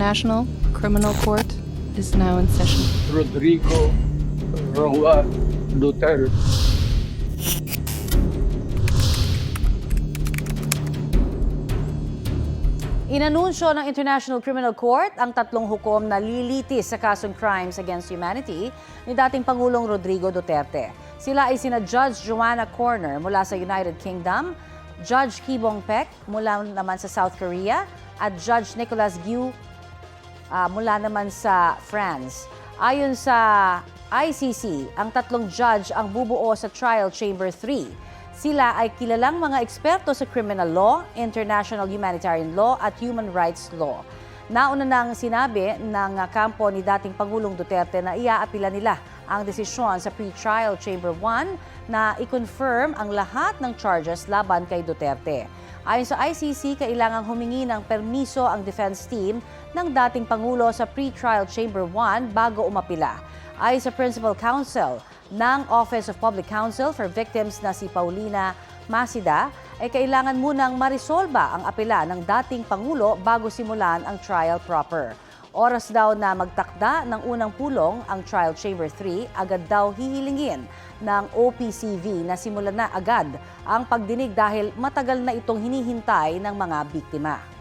International Criminal Court is now in session. Rodrigo Roa Duterte. Inanunsyo ng International Criminal Court ang tatlong hukom na lilitis sa kasong crimes against humanity ni dating Pangulong Rodrigo Duterte. Sila ay sina Judge Joanna Corner mula sa United Kingdom, Judge Ki Bong Pek mula naman sa South Korea, at Judge Nicolas Guo mula naman sa France. Ayon sa ICC, ang tatlong judge ang bubuo sa Trial Chamber 3. Sila ay kilalang mga eksperto sa criminal law, international humanitarian law at human rights law. Nauna nang sinabi ng kampo ni dating Pangulong Duterte na iaapila nila ang desisyon sa pre-trial Chamber 1 na i-confirm ang lahat ng charges laban kay Duterte. Ayon sa ICC, kailangang humingi ng permiso ang defense team ng dating Pangulo sa pre-trial Chamber 1 bago umapila. Ayon sa Principal Counsel ng Office of Public Counsel for Victims na si Paulina Masida, ay kailangan munang marisolba ang apela ng dating Pangulo bago simulan ang trial proper. Oras daw na magtakda ng unang pulong ang Trial Chamber 3, agad daw hihilingin ng OPCV na simulan na agad ang pagdinig dahil matagal na itong hinihintay ng mga biktima.